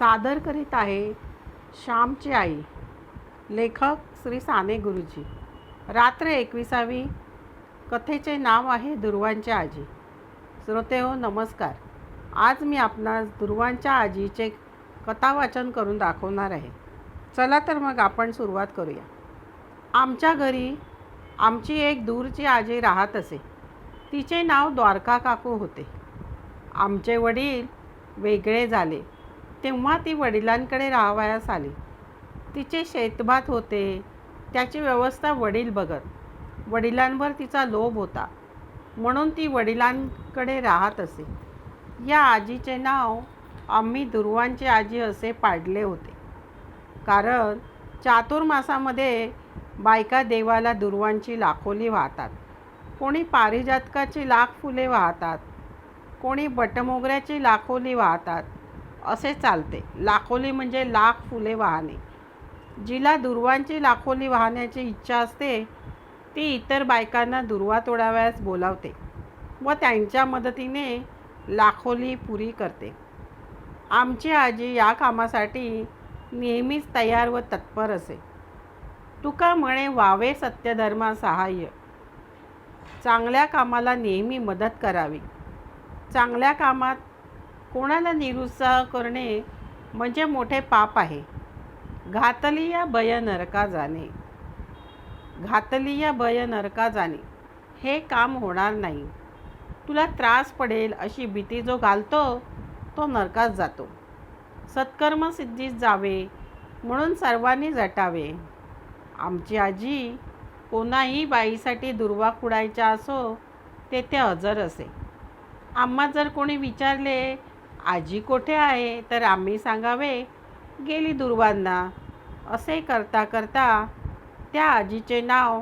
सादर करीत आहे श्यामची आई. लेखक श्री साने गुरुजी. रात्र 21वी. कथेचे नाव आहे दुर्वांच्या आजी. श्रोतेहो नमस्कार. आज मी आपणास दुर्वांच्या आजीचे कथावाचन करून दाखवणार आहे. चला तर मग आपण सुरुवात करूया. आमच्या घरी आमची एक दूरची आजी राहत असे. तिचे नाव द्वारका काकू होते. आमचे वडील वेगळे झाले तेव्हा ती वडिलांकडे राहावयास आली. तिचे शेतभात होते, त्याची व्यवस्था वडील बघत. वडिलांवर तिचा लोभ होता म्हणून ती वडिलांकडे राहत असे. या आजीचे नाव आम्ही दुर्वांची आजी असे पाडले होते, कारण चातुर्मासामध्ये बायका देवाला दुर्वांची लाखोली वाहतात. कोणी पारिजातकाची लाख फुले वाहतात, कोणी बटमोगऱ्याची लाखोली वाहतात. असे चालते. लाखोली म्हणजे लाख फुले वाहणे. जिला दुर्वांची लाखोली वाहण्याची इच्छा असते ती इतर बायकांना दुर्वा तोडावयास बोलावते व त्यांच्या मदतीने लाखोली पुरी करते. आमची आजी या कामासाठी नेहमीच तयार व तत्पर असे. तुका म्हणे वावे सत्यधर्मा सहाय्य. चांगल्या कामाला नेहमी मदत करावी. चांगल्या कामात कोणाला निरुत्साह करणे म्हणजे मोठे पाप आहे. घातलीया भय नरका जाणे. घातलीया भय नरका जाणे हे काम होणार नाही. तुला त्रास पडेल अशी भीती जो घालतो तो नरकात जातो. सत्कर्म सिद्धीस जावे म्हणून सर्वांनी झटावे. आमची आजी कोणाही बाईसाठी दुर्वा खुडायच्या असो तेथे हजर असे. आम्हा जर कोणी विचारले आजी कोठे आहे तर आम्ही सांगावे गेली दुर्वांना. असे करता करता त्या आजीचे नाव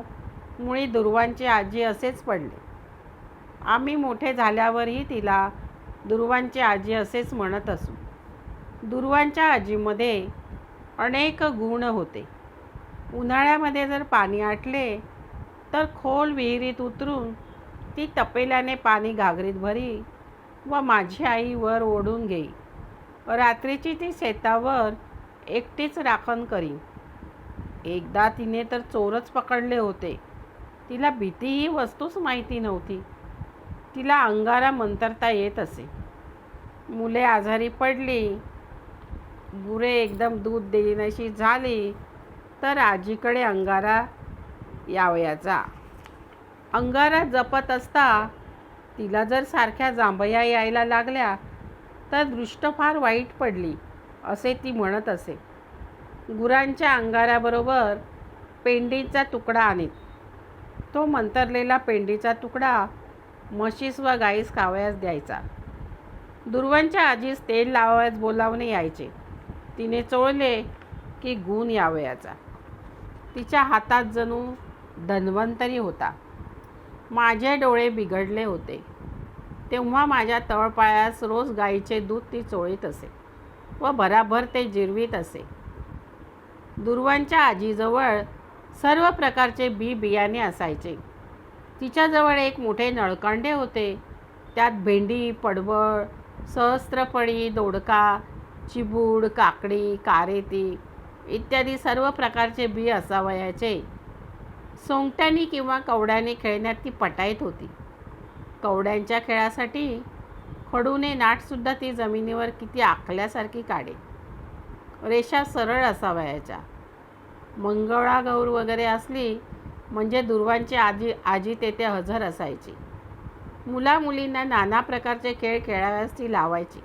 मुळी दुर्वांची आजी असेच पडले. आम्ही मोठे झाल्यावरही तिला दुर्वांची आजी असेच म्हणत असू. दुर्वांच्या आजीमध्ये अनेक गुण होते. उन्हाळ्यामध्ये जर पाणी आटले तर खोल विहिरीत उतरून ती तपेल्याने पाणी घागरीत भरी व माझी आई वर ओढून घेई. रात्रीची ती शेतावर एकटीच राखण करी. एकदा तिने तर चोरच पकडले होते. तिला भीती ही वस्तूच माहिती नव्हती. तिला अंगारा मंतरता येत असे. मुले आजारी पडली, गुरे एकदम दूध देण्याशी झाली तर आजीकडे अंगारा यावयाचा. अंगारा जपत असता तिला जर सारख्या जांभया यायला लागल्या तर दृष्ट फार वाईट पडली असे ती म्हणत असे. गुरांच्या अंगाऱ्याबरोबर पेंडीचा तुकडा आणीत. तो मंतरलेला पेंडीचा तुकडा म्हशीस व गाईस खावयास द्यायचा. दुर्वांच्या आजीस तेल लावायस बोलावणे यायचे. तिने चोळले की गुण यावयाचा. तिच्या हातात जणू धन्वंतरी होता. माझे डोळे बिघडले होते तेव्हा माझ्या तळपायास रोज गाईचे दूध ती चोळीत असे व भराभर ते जिरवीत असे. दुर्वांच्या आजीजवळ सर्व प्रकारचे बियाणे असायचे. तिच्याजवळ एक मोठे नळकांडे होते. त्यात भेंडी, पडवळ, सहस्त्रफळी, दोडका, चिबूड, काकडी, कारेती इत्यादी सर्व प्रकारचे बी असावयाचे. सोंगट्याने किंवा कवड्याने खेळण्यात ती पटाईत होती. कवड्यांच्या खेळासाठी खडूने नाटसुद्धा ती जमिनीवर किती आखल्यासारखी काढे. रेषा सरळ असावयाच्या. मंगळागौर वगैरे असली म्हणजे दुर्वांची आजी तेथे हजर असायची. मुलामुलींना नाना प्रकारचे खेळ खेळाव्यास ती लावायची.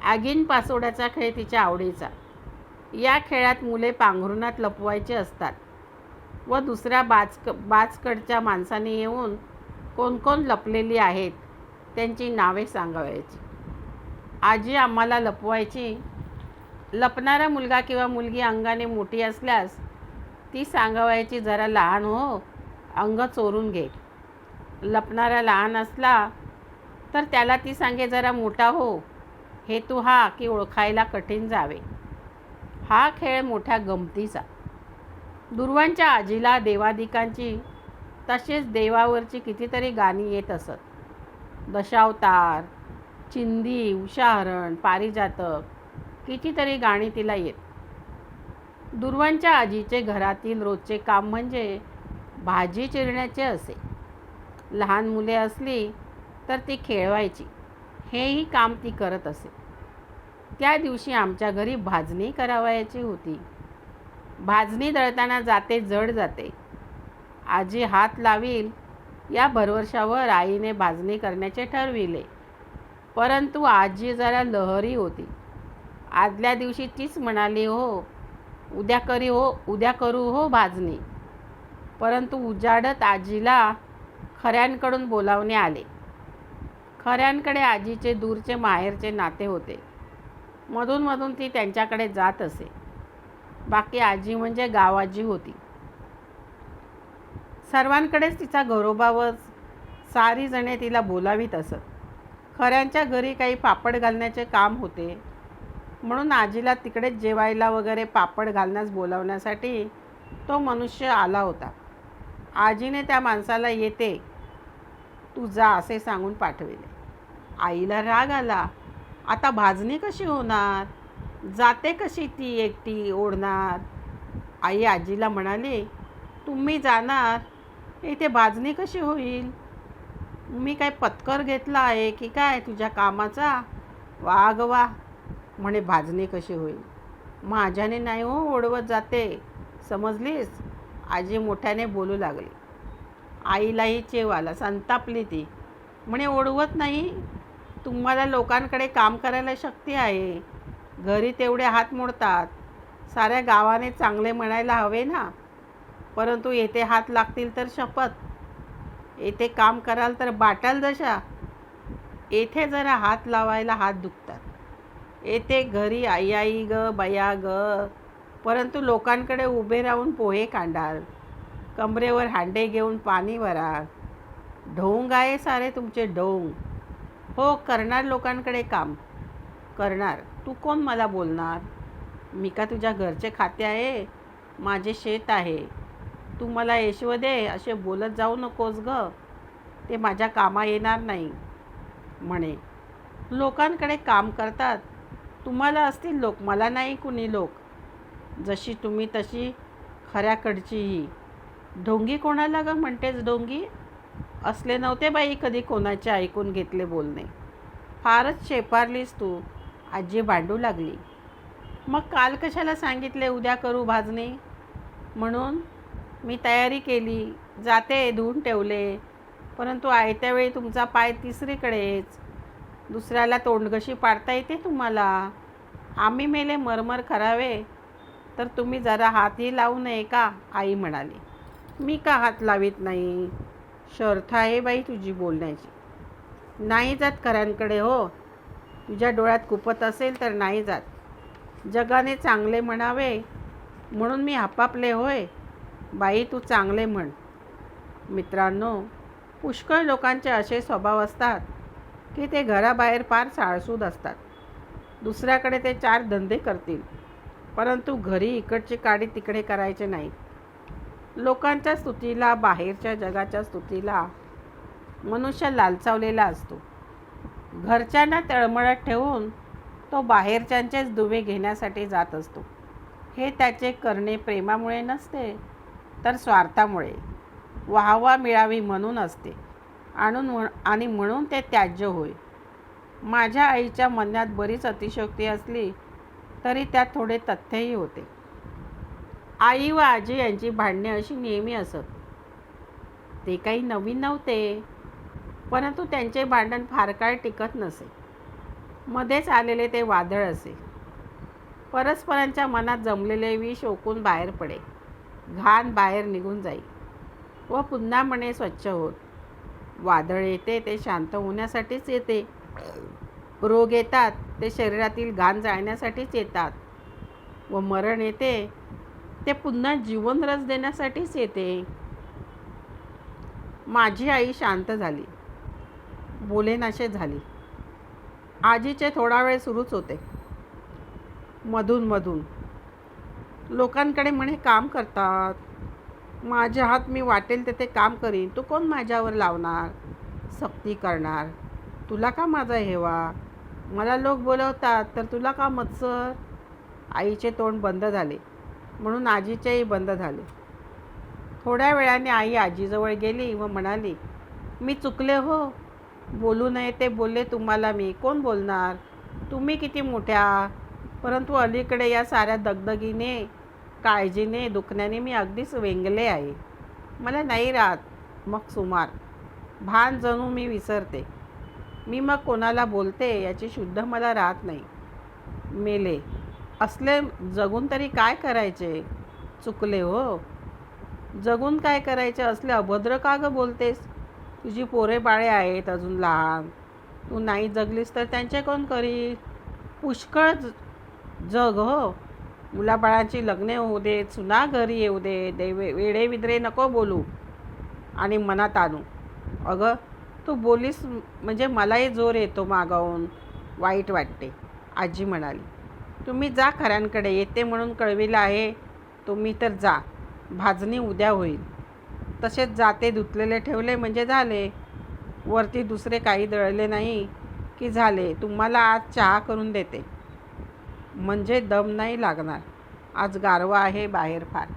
आगीन पासोड्याचा खेळ तिच्या आवडीचा. या खेळात मुले पांघरुणात लपवायचे असतात व दुसऱ्या बाजकडच्या माणसाने येऊन कोण कोण लपलेली आहेत त्यांची नावे सांगावयाची. आजी आम्हाला लपवायची. लपणारा मुलगा किंवा मुलगी अंगाने मोठी असल्यास ती सांगावयाची जरा लहान हो, अंग चोरून घे. लपणारा लहान असला तर त्याला ती सांगे जरा मोठा हो, हे तू हा की ओळखायला कठीण जावे. हा खेळ मोठ्या गमतीचा. दुर्वांच्या आजीला देवादिकांची तसेच देवावरची कितीतरी गाणी येत असत. दशावतार, चिंदी, उषाहरण, पारिजातक कितीतरी गाणी तिला येत. दुर्वांच्या आजीचे घरातील रोजचे काम म्हणजे भाजी चिरण्याचे असे. लहान मुले असली तर ती खेळवायची, हेही काम ती करत असे. त्या दिवशी आमच्या घरी भाजणी करावयाची होती. भाजणी दळताना जाते जड जाते. आजी हात लावील या भरवशावर आईने भाजणी करण्याचे ठरविले. परंतु आजी जरा लहरी होती. आदल्या दिवशी तीच म्हणाली, उद्या करू हो भाजणी. परंतु उजाडत आजीला खऱ्यांकडून बोलावणे आले. खऱ्यांकडे आजीचे दूरचे माहेरचे नाते होते. मधून मधून ती त्यांच्याकडे जात असे. बाकी आजी म्हणजे गावाजी होती. सर्वांकडेच तिचा घरोबा व सारी जणे तिला बोलावीत असत. खऱ्यांच्या घरी काही पापड घालण्याचे काम होते, म्हणून आजीला तिकडेच जेवायला वगैरे पापड घालण्यास बोलावण्यासाठी तो मनुष्य आला होता. आजीने त्या माणसाला येते तू जा असे सांगून पाठविले. आईला राग आला. आता भाजणी कशी होणार? जाते कशी ती एकटी ओढणार? आई आजीला म्हणाली, तुम्ही जाणार इथे भाजणी कशी होईल? मी काय पत्कर घेतला आहे की काय तुझ्या कामाचा? वा ग वा, म्हणे भाजणी कशी होईल? माझ्याने नाही हो ओढवत जाते, समजलीस? आजी मोठ्याने बोलू लागली. आईलाही चेव आला. संतापली ती. म्हणे ओढवत नाही? तुम्हाला लोकांकडे काम करायला शक्ती आहे. घरी तेवढे हात मोडतात. साऱ्या गावाने चांगले म्हणायला हवे ना. परंतु येथे हात लागतील तर शपथ. येथे काम कराल तर बाटाल दशा. येथे जरा हात लावायला हात दुखतात. येथे घरी आई आई ग बया ग. परंतु लोकांकडे उभे राहून पोहे कांडाल. कमरेवर हांडे घेऊन पाणी भराल. ढोंग आहे सारे तुमचे ढोंग. हो, करणार लोकांकडे काम करणार. तू कोण मला बोलणार? मी का तुझ्या घरचे खाते आहे? माझे शेत आहे. तू मला यशवदे असे बोलत जाऊ नकोस ग. ते माझ्या कामा येणार नाही. म्हणे लोकांकडे काम करतात. तुम्हाला असतील लोक, मला नाही कुणी लोक. जशी तुम्ही तशी खऱ्याकडचीही. ढोंगी कोणाला ग म्हणतेस ढोंगी? असले नव्हते बाई कधी कोणाचे ऐकून घेतले बोलणे. फारच शेपारलीस तू. आजी भांडू लागली. मग काल कशाला सांगितले उद्या करू भाजणी म्हणून? मी तयारी केली, जाते धुवून ठेवले. परंतु आयत्या वेळी तुमचा पाय तिसरीकडेच. दुसऱ्याला तोंडघशी पाडता येते तुम्हाला? आम्ही मेले मरमर करावे तर तुम्ही जरा हातही लावू नये का? आई म्हणाली. मी का हात लावीत नाही? शर्थ आहे बाई तुझी बोलण्याची. नाही जात खऱ्यांकडे हो. तुझ्या डोळ्यात कुपत असेल तर नाही जात. जगाने चांगले म्हणावे म्हणून मी हपापले होय? बाई तू चांगले म्हण. मित्रांनो, पुष्कळ लोकांचे असे स्वभाव असतात की ते घराबाहेर फार साळसूद असतात. दुसऱ्याकडे ते चार धंदे करतील, परंतु घरी इकडची काडी तिकडे करायचे नाही. लोकांच्या स्तुतीला, बाहेरच्या जगाच्या स्तुतीला मनुष्य लालचावलेला असतो. घरच्यांना तळमळत ठेवून तो बाहेरच्यांचेच दुवे घेण्यासाठी जात असतो. हे त्याचे करणे प्रेमामुळे नसते तर स्वार्थामुळे, वाहवा मिळावी म्हणून असते. आणि म्हणून ते त्याज्य होय. माझ्या आईच्या म्हणण्यात बरीच अतिशयोक्ती असली तरी त्यात थोडे तथ्यही होते. आई व आजी यांची भांडणे अशी नेहमी असत. ते काही नवीन नव्हते, परंतु त्यांचे भांडण फार काळ टिकत नसे. मध्येच आलेले ते वादळ असे. परस्परांच्या मनात जमलेले विष ओकून बाहेर पडे. घाण बाहेर निघून जाई व पुन्हा मने स्वच्छ होत. वादळ येते ते शांत होण्यासाठीच येते. रोग येतात ते शरीरातील घाण जाळण्यासाठीच येतात. व मरण येते ते पुन्हा जीवनरस देण्यासाठीच येते. माझी आई शांत झाली, बोलेनाशी झाली. आजीचे थोडा वेळ सुरूच होते. मधून मधून लोकांकडे म्हणे काम करतात. माझे हात मी वाटेल तेथे काम करीन. तू कोण माझ्यावर लावणार, सक्ती करणार? तुला का माझा हेवा? मला लोक बोलवतात तर तुला का मत्सर? आईचे तोंड बंद झाले, म्हणून आजीचेही बंद झाले. थोड्या वेळाने आई आजीजवळ गेली व म्हणाली, मी चुकले हो. बोलू नये ते बोलले तुम्हाला मी. कोण बोलणार? तुम्ही किती मोठ्या. परंतु अलीकडे या साऱ्या दगदगीने, काळजीने, दुखण्याने मी अगदीच वेंगले आहे. मला नाही राहत मग सुमार. भान जणू मी विसरते. मी मग कोणाला बोलते याची शुद्ध मला राहत नाही. मेले असले जगून तरी काय करायचे? चुकले हो. जगून काय करायचे? असले अभद्र का गं बोलतेस? तुझी पोरे बाळे आहेत अजून लहान. तू नाही जगलीस तर त्यांचे कोण करील? पुष्कळ जग हो. मुलाबाळांची लग्ने होऊ देत, सुना घरी येऊ दे. वेडे विद्रे नको बोलू आणि मनात आणू. अगं तू बोलीस म्हणजे मलाही जोर येतो मागावून. वाईट वाटते. आजी म्हणाली, तुम्ही जा खऱ्यांकडे. येते म्हणून कळविलं आहे. तुम्ही तर जा. भाजणी उद्या होईल. तसेच जाते धुतलेले ठेवले म्हणजे झाले. वरती दुसरे काही दळले नाही की झाले. तुम्हाला आज चहा करून देते, म्हणजे दम नाही लागणार. आज गारवा आहे बाहेर फार.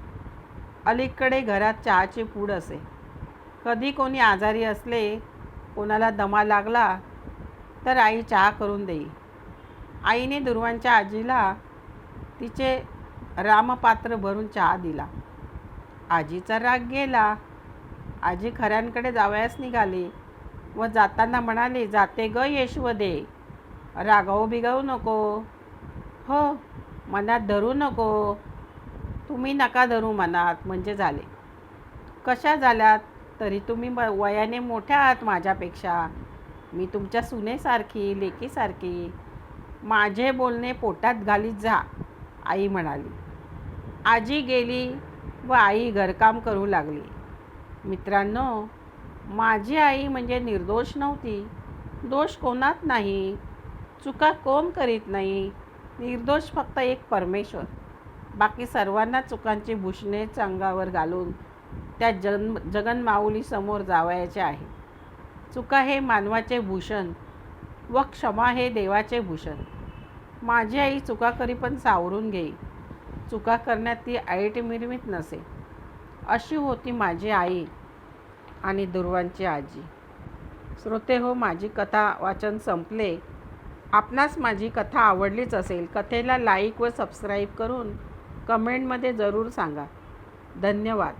अलीकडे घरात चहाची पूड असे. कधी कोणी आजारी असले, कोणाला दमा लागला तर आई चहा करून देई. आईने दुर्वांच्या आजीला तिचे रामपात्र भरून चहा दिला. आजीचा राग गेला. आजी खऱ्यांकडे जावयास निघाली व जाताना म्हणाली, जाते ग यशवदे. रागावू बिगावू नको. हो, मनात धरू नको. तुम्ही नका धरू मनात, म्हणजे झाले. कशा झाल्यात? तरी तुम्ही वयाने मोठ्या आहात माझ्यापेक्षा. मी तुमच्या सुनेसारखी, लेकीसारखी. माझे बोलणे पोटात घालीत जा, आई म्हणाली. आजी गेली व आई घरकाम करू लागली. मित्रांनो, माझी आई म्हणजे निर्दोष नव्हती. दोष कोणात नाही. चुका कोण करीत नाही. निर्दोष फक्त एक परमेश्वर. बाकी सर्वांना चुकांची भूषणेच अंगावर घालून त्या जगन्माऊलीसमोर जावयाचे आहे. चुका हे मानवाचे भूषण व क्षमा हे देवाचे भूषण. माझी आई चुका करी पण सावरून घेई. चुका करण्यात ती ऐट मिरवीत नसे. अशी होती माझी आई आणि दुर्वांची आजी. श्रोते हो, माझी कथा वाचन संपले. आपणास माझी कथा आवडलीच असेल. कथेला लाईक व सबस्क्राईब करून कमेंटमध्ये जरूर सांगा. धन्यवाद.